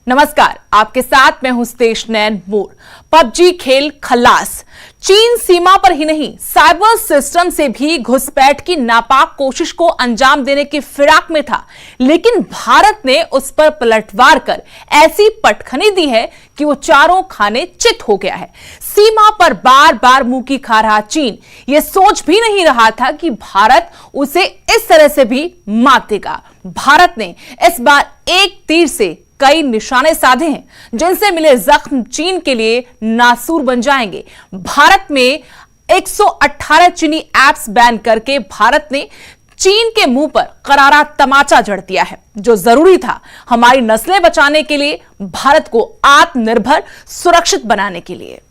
नमस्कार, आपके साथ मैं हूं स्तेश नैन मोर। पबजी खेल खल्लास। चीन सीमा पर ही नहीं, साइबर सिस्टम से भी घुसपैठ की नापाक कोशिश को अंजाम देने की फिराक में था, लेकिन भारत ने उस पर पलटवार कर ऐसी पटखनी दी है कि वो चारों खाने चित हो गया है। सीमा पर बार बार मुंह की खा रहा चीन ये सोच भी नहीं रहा था कि भारत उसे इस तरह से भी मात देगा। भारत ने इस बार एक तीर से कई निशाने साधे हैं, जिनसे मिले जख्म चीन के लिए नासूर बन जाएंगे। भारत में 118 चीनी ऐप्स बैन करके भारत ने चीन के मुंह पर करारा तमाचा जड़ दिया है, जो जरूरी था हमारी नस्लें बचाने के लिए, भारत को आत्मनिर्भर सुरक्षित बनाने के लिए।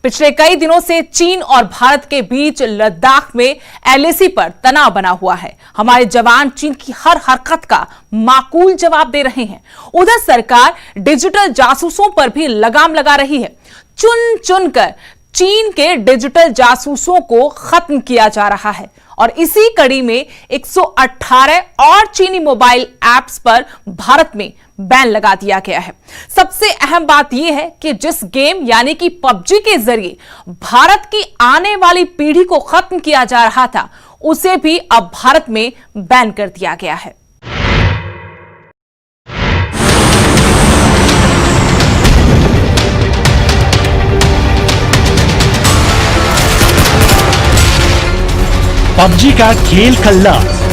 पिछले कई दिनों से चीन और भारत के बीच लद्दाख में एलएसी पर तनाव बना हुआ है। हमारे जवान चीन की हर हरकत का माकूल जवाब दे रहे हैं। उधर सरकार डिजिटल जासूसों पर भी लगाम लगा रही है। चुन चुन कर चीन के डिजिटल जासूसों को खत्म किया जा रहा है और इसी कड़ी में 118 और चीनी मोबाइल ऐप्स पर भारत में बैन लगा दिया गया है। सबसे अहम बात यह है कि जिस गेम यानी कि पबजी के जरिए भारत की आने वाली पीढ़ी को खत्म किया जा रहा था, उसे भी अब भारत में बैन कर दिया गया है। पबजी का खेल खल्लास।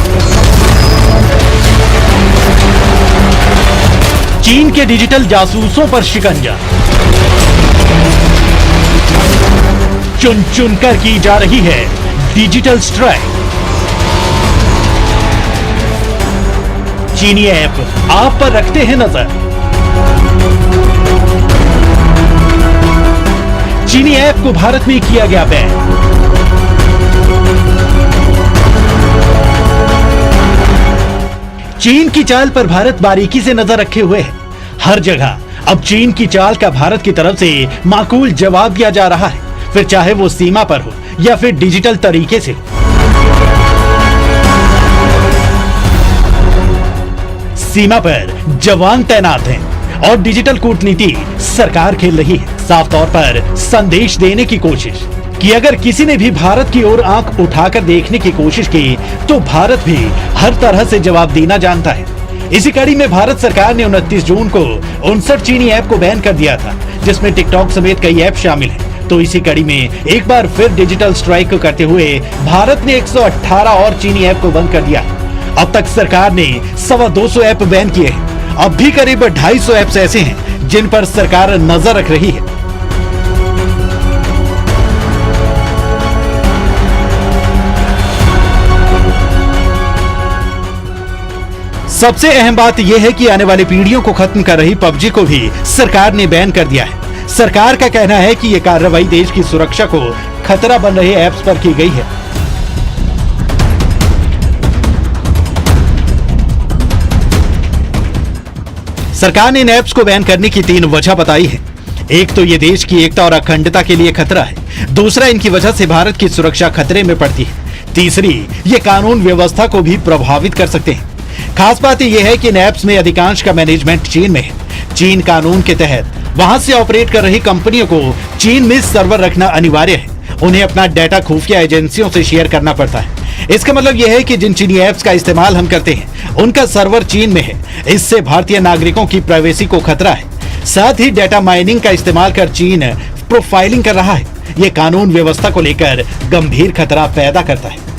चीन के डिजिटल जासूसों पर शिकंजा। चुन चुन कर की जा रही है डिजिटल स्ट्राइक। चीनी ऐप आप पर रखते हैं नजर। चीनी ऐप को भारत में किया गया बैन। चीन की चाल पर भारत बारीकी से नजर रखे हुए है। हर जगह अब चीन की चाल का भारत की तरफ से माकूल जवाब दिया जा रहा है, फिर चाहे वो सीमा पर हो या फिर डिजिटल तरीके से। सीमा पर जवान तैनात हैं और डिजिटल कूटनीति सरकार खेल रही है। साफ तौर पर संदेश देने की कोशिश कि अगर किसी ने भी भारत की ओर आंख उठाकर देखने की कोशिश की तो भारत भी हर तरह से जवाब देना जानता है। इसी कड़ी में भारत सरकार ने 29 जून को 59 चीनी ऐप को बैन कर दिया था, जिसमें टिकटॉक समेत कई ऐप शामिल हैं। तो इसी कड़ी में एक बार फिर डिजिटल स्ट्राइक को करते हुए भारत ने 118 और चीनी ऐप को बंद कर दिया। अब तक सरकार ने 225 ऐप बैन किए हैं। अब भी करीब 250 ऐप्स ऐसे हैं जिन पर सरकार नजर रख रही है। सबसे अहम बात यह है कि आने वाली पीढ़ियों को खत्म कर रही पबजी को भी सरकार ने बैन कर दिया है। सरकार का कहना है कि यह कार्रवाई देश की सुरक्षा को खतरा बन रहे ऐप्स पर की गई है। सरकार ने इन ऐप्स को बैन करने की 3 वजह बताई है। एक तो ये देश की एकता और अखंडता के लिए खतरा है। दूसरा, इनकी वजह से भारत की सुरक्षा खतरे में पड़ती है। तीसरी, ये कानून व्यवस्था को भी प्रभावित कर सकते हैं। खास बात यह है कि इन ऐप्स में अधिकांश का मैनेजमेंट चीन में है। चीन कानून के तहत वहां से ऑपरेट कर रही कंपनियों को चीन में सर्वर रखना अनिवार्य है। उन्हें अपना डाटा खुफिया एजेंसियों से शेयर करना पड़ता है। इसका मतलब यह है कि जिन चीनी ऐप्स का इस्तेमाल हम करते हैं उनका सर्वर चीन में है। इससे भारतीय नागरिकों की प्राइवेसी को खतरा है। साथ ही डाटा माइनिंग का इस्तेमाल कर चीन प्रोफाइलिंग कर रहा है। यह कानून व्यवस्था को लेकर गंभीर खतरा पैदा करता है।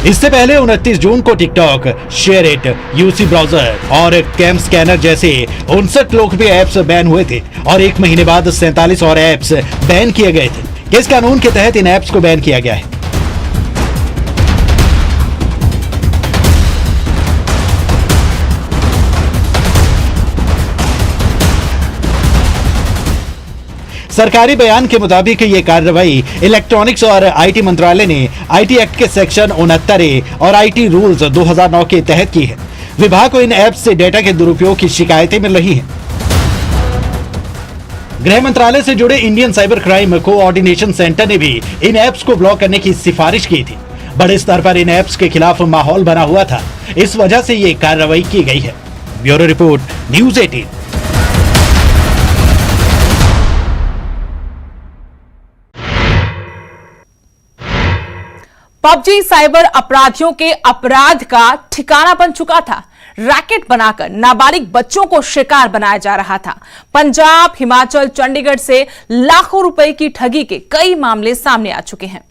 इससे पहले 29 जून को टिकटॉक, शेयरइट, यूसी ब्राउजर और कैम स्कैनर जैसे 59 लोकप्रिय ऐप्स बैन हुए थे और एक महीने बाद 47 और ऐप्स बैन किए गए थे। किस कानून के तहत इन ऐप्स को बैन किया गया है? सरकारी बयान के मुताबिक ये कार्रवाई इलेक्ट्रॉनिक्स और आईटी मंत्रालय ने आईटी एक्ट के सेक्शन 69A और आईटी रूल्स 2009 के तहत की है। विभाग को इन ऐप्स से डेटा के दुरुपयोग की शिकायतें मिल रही हैं। गृह मंत्रालय से जुड़े Indian cyber crime coordination centre ने भी इन ऐप्स को ब्लॉक करने की सिफारिश की थी। बड़े स्तर पर इन ऐप्स के खिलाफ माहौल बना हुआ था, इस वजह से ये कार्रवाई की गई है। Bureau report, news 18। PUBG cyber अपराधियों के अपराध का ठिकाना बन चुका था। रैकेट बनाकर नाबालिग बच्चों को शिकार बनाया जा रहा था। पंजाब, हिमाचल, चंडीगढ़ से लाखों रुपए की ठगी के कई मामले सामने आ चुके हैं।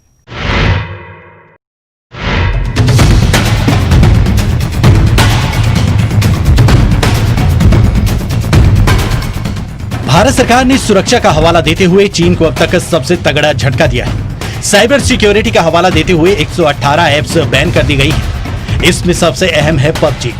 भारत सरकार ने सुरक्षा का हवाला देते हुए चीन को अब तक सबसे तगड़ा झटका दिया है। साइबर सिक्योरिटी का हवाला देते हुए 118 ऐप्स बैन कर दी गई हैं। इसमें सबसे अहम है पबजी।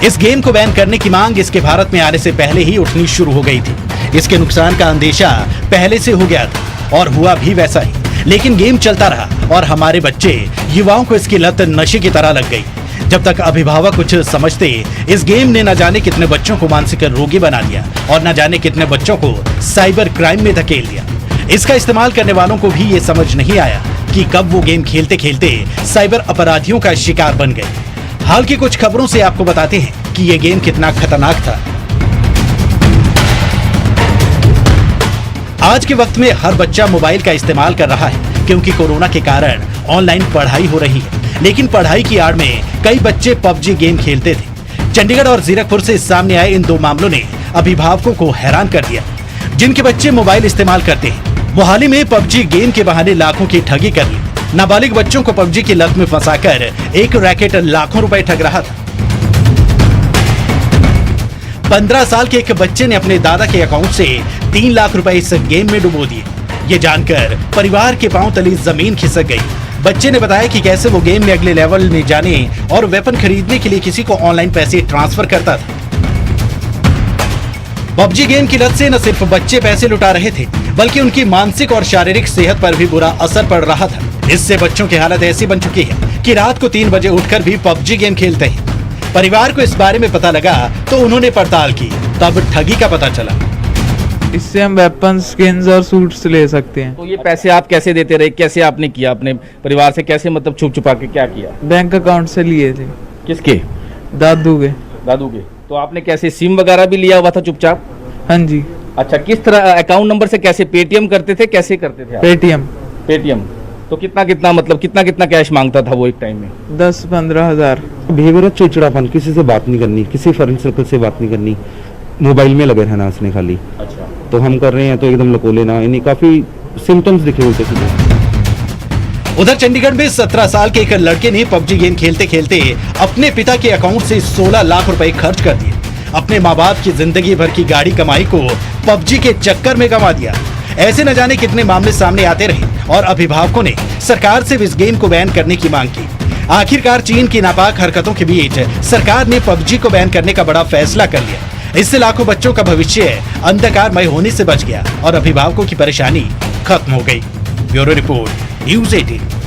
इस गेम को बैन करने की मांग इसके भारत में आने से पहले ही उठनी शुरू हो गई थी। इसके नुकसान का अंदेशा पहले से हो गया था और हुआ भी वैसा ही, लेकिन गेम चलता रहा और हमारे बच्चे, युवाओं को इसकी लत नशे की तरह लग गई। जब तक अभिभावक कुछ समझते, इस गेम ने न जाने कितने बच्चों को मानसिक रोगी बना दिया और न जाने कितने बच्चों को साइबर क्राइम में धकेल दिया। इसका इस्तेमाल करने वालों को भी ये समझ नहीं आया कि कब वो गेम खेलते खेलते साइबर अपराधियों का शिकार बन गए। हाल की कुछ खबरों से आपको बताते हैं कि ये गेम कितना खतरनाक था। आज के वक्त में हर बच्चा मोबाइल का इस्तेमाल कर रहा है क्योंकि कोरोना के कारण ऑनलाइन पढ़ाई हो रही है, लेकिन पढ़ाई की आड़ में कई बच्चे पबजी गेम खेलते थे। चंडीगढ़ और जीरकपुर से सामने आए इन दो मामलों ने अभिभावकों को हैरान कर दिया, जिनके बच्चे मोबाइल इस्तेमाल करते हैं। मोहाली में पबजी गेम के बहाने लाखों की ठगी कर ली। नाबालिग बच्चों को पबजी की लत में फंसाकर एक रैकेट लाखों रुपए ठग रहा था। 15 साल के एक बच्चे ने अपने दादा के अकाउंट से 3 लाख रुपए इस गेम में डुबो दिए। ये जानकर परिवार के पांव तली जमीन खिसक गई। बच्चे ने बताया कि कैसे वो गेम में अगले लेवल में जाने और वेपन खरीदने के लिए किसी को ऑनलाइन पैसे ट्रांसफर करता था। पबजी गेम की लत से न सिर्फ बच्चे पैसे लुटा रहे थे, बल्कि उनकी मानसिक और शारीरिक सेहत पर भी बुरा असर पड़ रहा था। इससे बच्चों की हालत ऐसी बन चुकी है कि रात को 3 बजे उठकर भी पबजी गेम खेलते हैं। परिवार को इस बारे में पता लगा तो उन्होंने पड़ताल की, तब ठगी का पता चला। इससे हम वेपन, स्किन्स और सूट्स ले सकते हैं। तो ये पैसे आप कैसे देते रहे, कैसे आपने किया, अपने परिवार से कैसे मतलब छुप छुपा के क्या किया? बैंक अकाउंट से लिए थे। किसके? दादू के। दादू के। तो आपने कैसे सिम वगैरह भी लिया हुआ था चुपचाप? हाँ जी। अच्छा, किस तरह अकाउंट नंबर से कैसे पेटीएम करते थे, कैसे करते थे आप? पेटीएम। पेटीएम। तो कितना मतलब कितना कैश मांगता था वो एक टाइम में? 10-15 हज़ार। बिहेवियर चिड़चिड़ापन, किसी से बात नहीं करनी, किसी फ्रेंड सर्कल से बात नहीं करनी, मोबाइल में लगे रहना उसने खाली। अच्छा। तो हम कर रहे हैं तो एकदम लको लेना, यानी काफी सिम्टम्स दिखे उल्टे सीधे। उधर चंडीगढ़ में 17 साल के एक लड़के ने पबजी गेम खेलते खेलते अपने पिता के अकाउंट से 16 लाख रुपए खर्च कर दिए। अपने माँ बाप की जिंदगी भर की गाड़ी कमाई को पबजी के चक्कर में गंवा दिया। ऐसे न जाने कितने मामले सामने आते रहे और अभिभावकों ने सरकार से इस गेम को बैन करने की मांग की। आखिरकार चीन की नापाक हरकतों के बीच सरकार ने पबजी को बैन करने का बड़ा फैसला कर लिया। इससे लाखों बच्चों का भविष्य अंधकारमय होने से बच गया और अभिभावकों की परेशानी खत्म हो गई। Bureau report, news 18।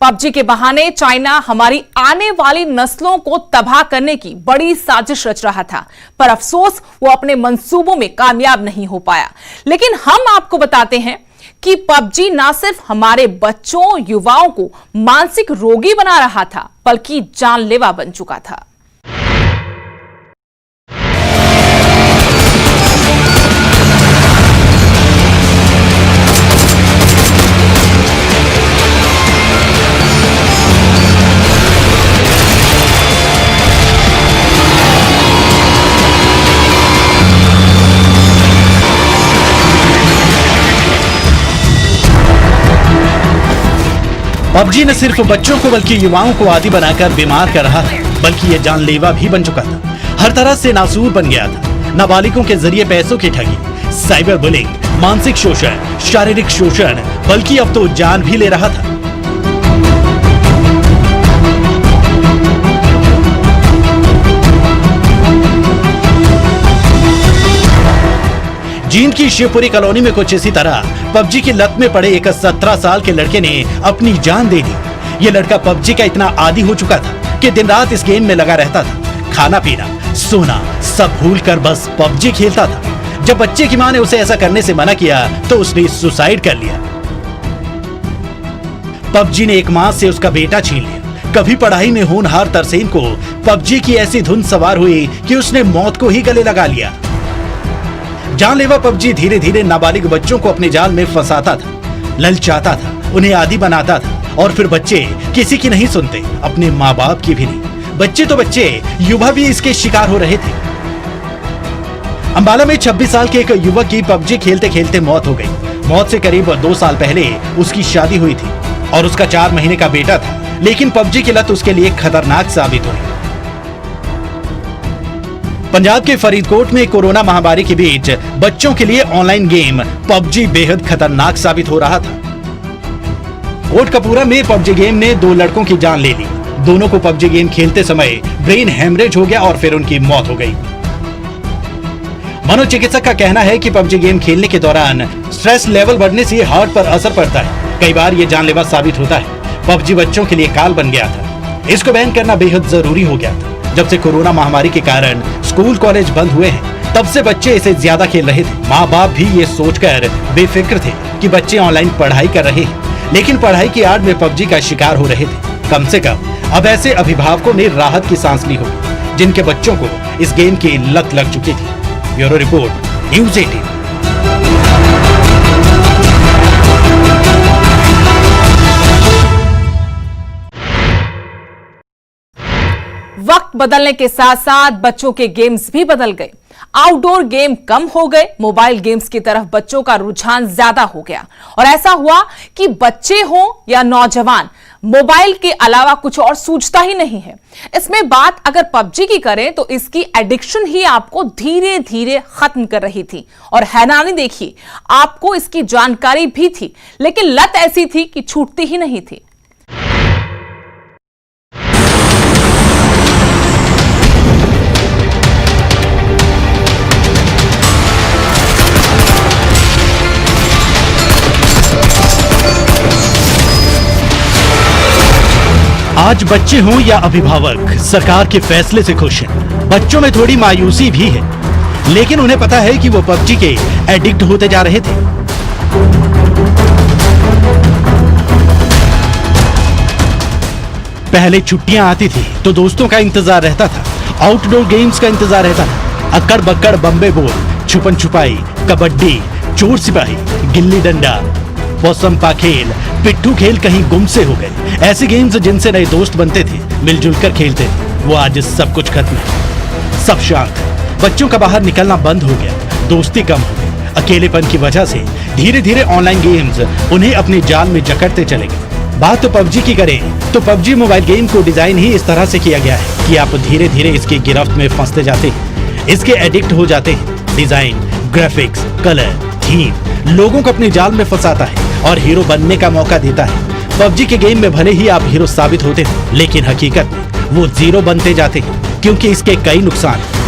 पबजी के बहाने चाइना हमारी आने वाली नस्लों को तबाह करने की बड़ी साजिश रच रहा था, पर अफसोस वो अपने मंसूबों में कामयाब नहीं हो पाया। लेकिन हम आपको बताते हैं कि पबजी ना सिर्फ हमारे बच्चों, युवाओं को मानसिक रोगी बना रहा था, बल्कि जानलेवा बन चुका था। पबजी न सिर्फ बच्चों को बल्कि युवाओं को आदी बनाकर बीमार कर रहा था, बल्कि ये जानलेवा भी बन चुका था। हर तरह से नासूर बन गया था। नाबालिगों के जरिए पैसों की ठगी, साइबर बुलिंग, मानसिक शोषण, शारीरिक शोषण, बल्कि अब तो जान भी ले रहा था। जींद की शिवपुरी कॉलोनी में कुछ इसी तरह पबजी की लत में पड़े एक 17 साल के लड़के ने अपनी जान दे दी। ये लड़का पबजी का इतना आदी हो चुका था कि दिन रात इस गेम में लगा रहता था। खाना पीना सोना सब भूलकर बस पबजी खेलता था। जब बच्चे की मां ने उसे ऐसा करने से मना किया तो उसने सुसाइड कर लिया। पबजी ने एक मां से उसका बेटा छीन लिया। कभी पढ़ाई में होनहार तरसेम को पबजी की ऐसी धुन सवार हुई कि उसने मौत को ही गले लगा लिया। जानलेवा पबजी धीरे धीरे नाबालिग बच्चों को अपने जाल में फंसाता था, ललचाता था, उन्हें आदी बनाता था और फिर बच्चे किसी की नहीं सुनते, अपने माँ बाप की भी नहीं। बच्चे तो बच्चे, युवा भी इसके शिकार हो रहे थे। अंबाला में 26 साल के एक युवक की पबजी खेलते खेलते मौत हो गई। मौत से करीब 2 साल पहले उसकी शादी हुई थी और उसका 4 महीने का बेटा था, लेकिन पबजी की लत उसके लिए खतरनाक साबित हुई। पंजाब के फरीदकोट में कोरोना महामारी के बीच बच्चों के लिए ऑनलाइन गेम पबजी बेहद खतरनाक साबित हो रहा था। कोटकपूरा में पबजी गेम ने 2 लड़कों की जान ले ली। दोनों को पबजी गेम खेलते समय ब्रेन हेमरेज हो गया और फिर उनकी मौत हो गई। मनोचिकित्सक का कहना है कि पबजी गेम खेलने के दौरान स्ट्रेस लेवल बढ़ने से हार्ट पर असर पड़ता है। कई बार ये जानलेवा साबित होता है। पबजी बच्चों के लिए काल बन गया था। इसको बैन करना बेहद जरूरी हो गया था। जब से कोरोना महामारी के कारण स्कूल कॉलेज बंद हुए हैं, तब से बच्चे इसे ज्यादा खेल रहे थे। माँ बाप भी ये सोचकर बेफिक्र थे कि बच्चे ऑनलाइन पढ़ाई कर रहे हैं, लेकिन पढ़ाई की आड़ में पबजी का शिकार हो रहे थे। कम से कम अब ऐसे अभिभावकों ने राहत की सांस ली होगी जिनके बच्चों को इस गेम की लत लग चुकी थी। Bureau report, news 18। वक्त बदलने के साथ साथ बच्चों के गेम्स भी बदल गए। आउटडोर गेम कम हो गए, मोबाइल गेम्स की तरफ बच्चों का रुझान ज्यादा हो गया और ऐसा हुआ कि बच्चे हों या नौजवान, मोबाइल के अलावा कुछ और सूझता ही नहीं है। इसमें बात अगर पबजी की करें तो इसकी एडिक्शन ही आपको धीरे धीरे खत्म कर रही थी। और हैरानी देखिए, आपको इसकी जानकारी भी थी, लेकिन लत ऐसी थी कि छूटती ही नहीं थी। आज बच्चे हों या अभिभावक सरकार के फैसले से खुश हैं। बच्चों में थोड़ी मायूसी भी है, लेकिन उन्हें पता है कि वो पबजी के एडिक्ट होते जा रहे थे। पहले छुट्टियां आती थी तो दोस्तों का इंतजार रहता था, आउटडोर गेम्स का इंतजार रहता था। अक्कड़ बक्कड़, बम्बे बोल, छुपन छुपाई, कबड्डी, चोर सिपाही, गिल्ली डंडा, पोसंपा खेल, पिट्ठू खेल कहीं गुम से हो गए। ऐसे गेम्स जिनसे नए दोस्त बनते थे, मिलजुल कर खेलते थे, वो आज सब कुछ खत्म है। सब शांत है। बच्चों का बाहर निकलना बंद हो गया, दोस्ती कम हो गई। अकेलेपन की वजह से धीरे धीरे ऑनलाइन गेम्स उन्हें अपने जाल में जकड़ते चले गए। बात तो पबजी की करें तो पबजी मोबाइल गेम को डिजाइन ही इस तरह से किया गया है कि आप धीरे धीरे इसकी गिरफ्त में फंसते जाते हैं, इसके एडिक्ट हो जाते हैं। डिजाइन, ग्राफिक्स, कलर, थीम लोगों को अपने जाल में फंसाता है और हीरो बनने का मौका देता है। पबजी के गेम में भले ही आप हीरो साबित होते हैं, लेकिन हकीकत में वो जीरो बनते जाते हैं, क्योंकि इसके कई नुकसान हैं।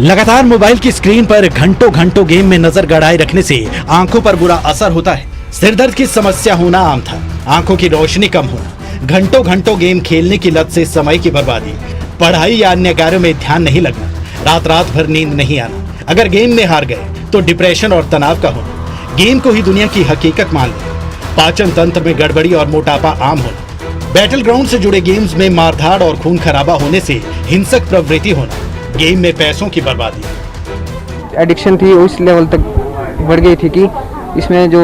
लगातार मोबाइल की स्क्रीन पर घंटों घंटों गेम में नजर गड़ाए रखने से आंखों पर बुरा असर होता है। सिरदर्द की समस्या होना आम था, आंखों की रोशनी कम होना, घंटों घंटों गेम खेलने की लत से समय की बर्बादी, पढ़ाई या अन्य कार्यों में ध्यान नहीं लगना, रात रात भर नींद नहीं आना। अगर गेम में हार गए तो डिप्रेशन और तनाव का होना, गेम को ही दुनिया की हकीकत मान लेना, पाचन तंत्र में गड़बड़ी और मोटापा आम होना, बैटल ग्राउंड से जुड़े गेम्स में मारधाड़ और खून खराबा होने से हिंसक प्रवृत्ति होना, गेम में पैसों की बर्बादी। एडिक्शन थी उस लेवल तक बढ़ गई थी कि इसमें जो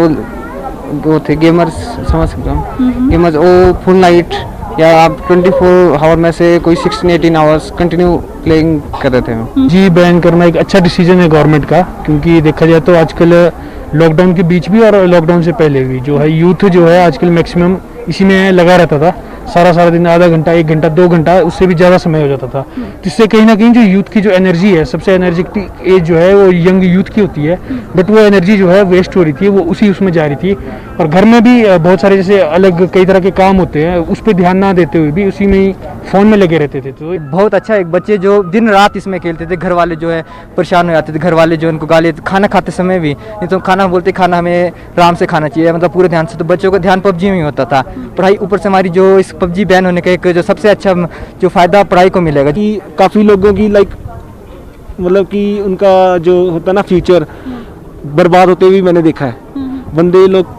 वो थे गेमर्स, समझ सकते हो, गेमर्स वो फुल नाइट या आप 24 आवर में से कोई 16-18 आवर्स कंटिन्यू प्लेइंग कर रहे थे। जी, बैन करना एक अच्छा डिसीजन है गवर्नमेंट का, क्योंकि देखा जाए तो आजकल लॉकडाउन के बीच भी और लॉकडाउन से पहले भी जो है यूथ जो है आजकल मैक्सिमम इसी में लगा रहता था। सारा दिन आधा घंटा 1 घंटा 2 घंटा उससे भी ज़्यादा समय हो जाता था। जिससे कहीं ना कहीं जो यूथ की जो एनर्जी है, सबसे एनर्जेटिक एज जो है वो यंग यूथ की होती है, बट वो एनर्जी जो है वेस्ट हो रही थी, वो उसी उसमें जा रही थी। और घर में भी बहुत सारे जैसे अलग कई तरह के काम होते हैं, उस पर ध्यान ना देते हुए भी उसी में ही फ़ोन में लगे रहते थे। तो बहुत अच्छा, एक बच्चे जो दिन रात इसमें खेलते थे, घर वाले जो है परेशान हो जाते थे, घर वाले जो उनको गाली, खाना खाते समय भी नहीं तो खाना बोलते खाना हमें आराम से खाना चाहिए, मतलब पूरे ध्यान से, तो बच्चों का ध्यान पबजी में ही होता था। पढ़ाई ऊपर से हमारी जो इस पबजी बैन होने का एक जो सबसे अच्छा जो फ़ायदा पढ़ाई को मिलेगा कि काफ़ी लोगों की मतलब कि उनका जो होता ना फ्यूचर बर्बाद होते हुए मैंने देखा है। बंदे लोग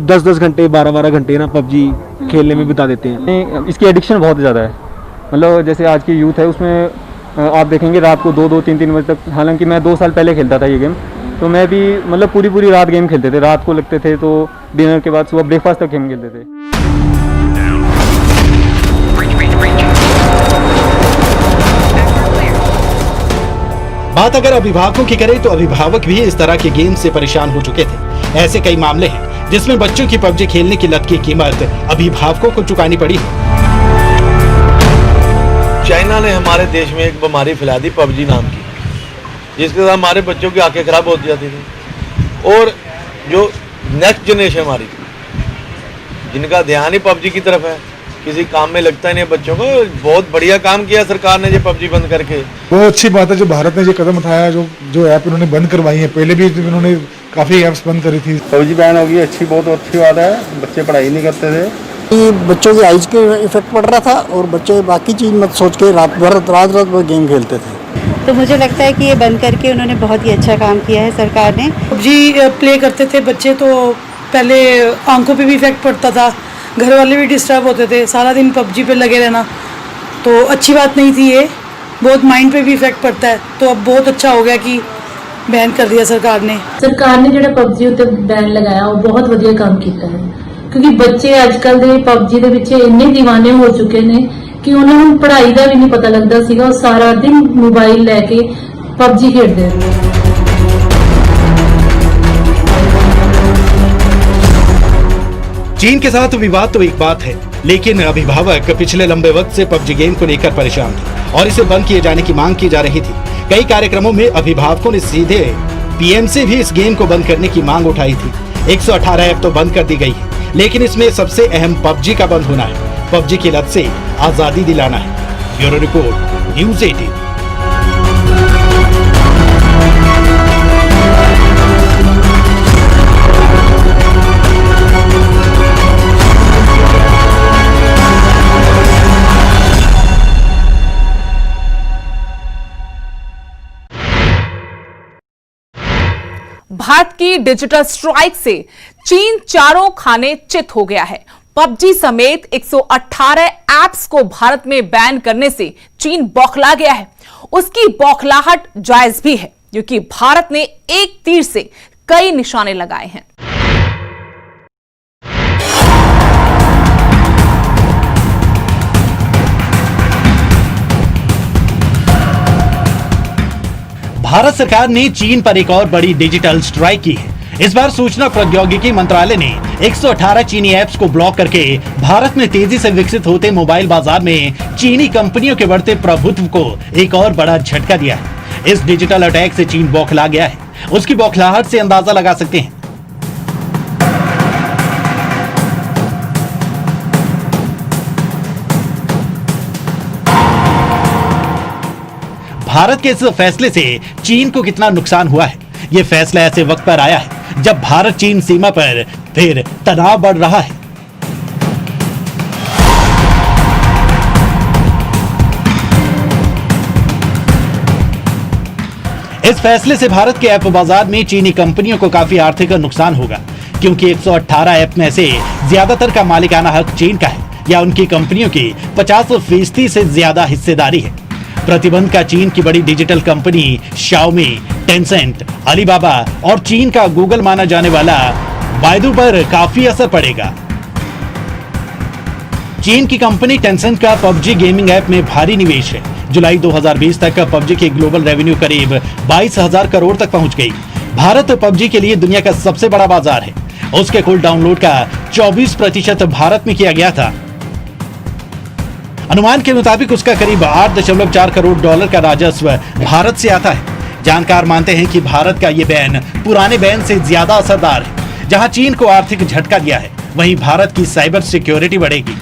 10-10 घंटे 12-12 घंटे ना पबजी खेलने में बिता देते हैं। इसकी एडिक्शन बहुत ज़्यादा है, मतलब जैसे आज की यूथ है उसमें आप देखेंगे रात को 2-2 3-3 बजे तक, हालांकि मैं 2 साल पहले खेलता था ये गेम, तो मैं भी मतलब पूरी रात गेम खेलते थे, रात को लगते थे तो डिनर के बाद सुबह ब्रेकफास्ट तक गेम खेलते थे। बात अगर अभिभावकों की करें तो अभिभावक भी इस तरह के गेम से परेशान हो चुके थे। ऐसे कई मामले हैं जिसमें बच्चों की पबजी खेलने की लत की कीमत अभिभावकों को चुकानी पड़ी है। चाइना ने हमारे देश में एक बीमारी फैला दी पबजी नाम की, जिसके साथ हमारे बच्चों की आंखें खराब होती जाती थी। और जो नेक्स्ट जनरेशन हमारी, जिनका ध्यान ही पबजी की तरफ है, किसी काम में लगता ही नहीं बच्चों को, बहुत बढ़िया काम किया सरकार ने ये पबजी बंद करके। बहुत अच्छी बात है जो भारत ने ये कदम उठाया, जो ऐप इन्होंने बंद करवाई है। पहले भी इन्होंने काफ़ी ऐप्स बंद करी थी। पबजी बैन हो गई, बहुत अच्छी बात है। बच्चे पढ़ाई नहीं करते थे, बच्चों की आइज के इफेक्ट पड़ रहा था और बच्चे बाकी चीज़ मत सोच के रात भर गेम खेलते थे। तो मुझे लगता है कि ये बंद करके उन्होंने बहुत ही अच्छा काम किया है सरकार ने। पबजी प्ले करते थे बच्चे तो पहले आंखों पे भी इफेक्ट पड़ता था, घर वाले भी डिस्टर्ब होते थे, सारा दिन पबजी पे लगे रहना तो अच्छी बात नहीं थी। ये बहुत माइंड पे भी इफेक्ट पड़ता है, तो अब बहुत अच्छा हो गया कि बैन कर दिया सरकार ने। सरकार ने जो पबजी उत्ते बैन लगाया वो बहुत वधिया काम किया है, क्योंकि बच्चे आजकल दे पबजी दे पिछे इन्ने दीवाने हो चुके ने कि उन्हें हम पढ़ाई का भी नहीं पता लगता सीगा, और सारा दिन मोबाइल लेके पबजी खेलते हैं। चीन के साथ विवाद तो एक बात है, लेकिन अभिभावक पिछले लंबे वक्त से पबजी गेम को लेकर परेशान थे और इसे बंद किए जाने की मांग की जा रही थी। कई कार्यक्रमों में अभिभावकों ने सीधे पीएम से भी इस गेम को बंद करने की मांग उठाई थी। 118 ऐप तो बंद कर दी गई है, लेकिन इसमें सबसे अहम पबजी का बंद होना है। पबजी की लत से आजादी दिलाना है। Bureau report, news 18। भारत की डिजिटल स्ट्राइक से चीन चारों खाने चित हो गया है। पबजी समेत 118 ऐप्स को भारत में बैन करने से चीन बौखला गया है। उसकी बौखलाहट जायज भी है, क्योंकि भारत ने एक तीर से कई निशाने लगाए हैं। भारत सरकार ने चीन पर एक और बड़ी डिजिटल स्ट्राइक की है। इस बार सूचना प्रौद्योगिकी मंत्रालय ने 118 चीनी ऐप्स को ब्लॉक करके भारत में तेजी से विकसित होते मोबाइल बाजार में चीनी कंपनियों के बढ़ते प्रभुत्व को एक और बड़ा झटका दिया है। इस डिजिटल अटैक से चीन बौखला गया है। उसकी बौखलाहट से अंदाजा लगा सकते हैं। भारत के इस फैसले से चीन को कितना नुकसान हुआ है। यह फैसला ऐसे वक्त पर आया है जब भारत चीन सीमा पर फिर तनाव बढ़ रहा है। इस फैसले से भारत के ऐप बाजार में चीनी कंपनियों को काफी आर्थिक नुकसान होगा, क्योंकि 118 ऐप में से ज्यादातर का मालिकाना हक चीन का है या उनकी कंपनियों की 50% से ज्यादा हिस्सेदारी है। प्रतिबंध का चीन की बड़ी digital company Xiaomi, Tencent, Alibaba और चीन का गूगल माना जाने वाला बायडू पर काफी असर पड़ेगा। चीन की कंपनी टेंसेंट का पबजी गेमिंग ऐप में भारी निवेश है। जुलाई 2020 तक पबजी की ग्लोबल रेवेन्यू करीब 22,000 करोड़ तक पहुंच गई। भारत पबजी के लिए दुनिया का सबसे बड़ा बाजार है। उसके कुल डाउनलोड का 24% भारत में किया गया था। अनुमान के मुताबिक उसका करीब 8.4 करोड़ डॉलर का राजस्व भारत से आता है। जानकार मानते हैं कि भारत का ये बैन पुराने बैन से ज्यादा असरदार है। जहां चीन को आर्थिक झटका दिया है, वहीं भारत की साइबर सिक्योरिटी बढ़ेगी।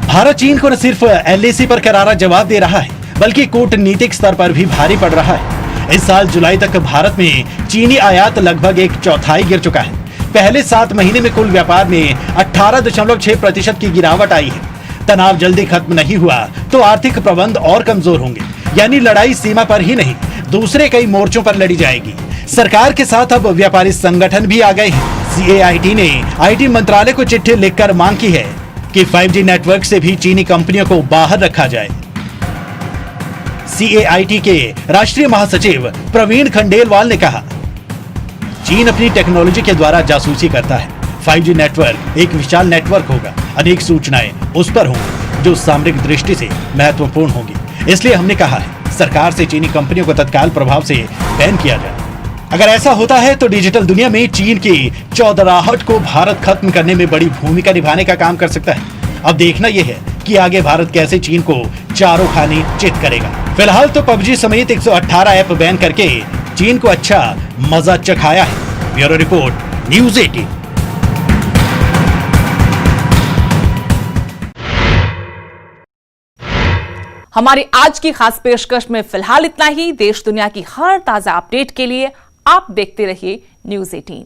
भारत चीन को न सिर्फ LAC पर करारा जवाब दे रहा है, बल्कि कूटनीतिक स्तर पर भी भारी पड़ रहा है। इस साल जुलाई तक भारत में चीनी आयात लगभग 1/4 गिर चुका है। पहले 7 महीने में कुल व्यापार में 18.6% की गिरावट आई है। तनाव जल्दी खत्म नहीं हुआ तो आर्थिक प्रबंध और कमजोर होंगे, यानी लड़ाई सीमा पर ही नहीं, दूसरे कई मोर्चों पर लड़ी जाएगी। सरकार के साथ अब व्यापारी संगठन भी आ गए हैं। CAIT ने IT मंत्रालय को चिट्ठी लिखकर मांग की है कि 5G नेटवर्क से भी चीनी कंपनियों को बाहर रखा जाए। CAIT के राष्ट्रीय महासचिव प्रवीण खंडेलवाल ने कहा, चीन अपनी टेक्नोलॉजी के द्वारा जासूसी करता है। 5G नेटवर्क एक विशाल नेटवर्क होगा, अनेक सूचनाएं उस पर होंगी जो सामरिक दृष्टि से महत्वपूर्ण होंगी। इसलिए हमने कहा है सरकार से चीनी कंपनियों को तत्काल प्रभाव से बैन किया जाए। अगर ऐसा होता है तो डिजिटल दुनिया में चीन की चौधराहट को भारत खत्म करने में बड़ी भूमिका निभाने का काम कर सकता है। अब देखना यह है कि आगे भारत कैसे चीन को चारों खाने चित करेगा। फिलहाल तो PUBG समेत 118 ऐप बैन करके चीन को अच्छा मजा चखाया है। Bureau report, News 18। हमारी आज की खास पेशकश में फिलहाल इतना ही। देश दुनिया की हर ताजा अपडेट के लिए आप देखते रहिए News 18।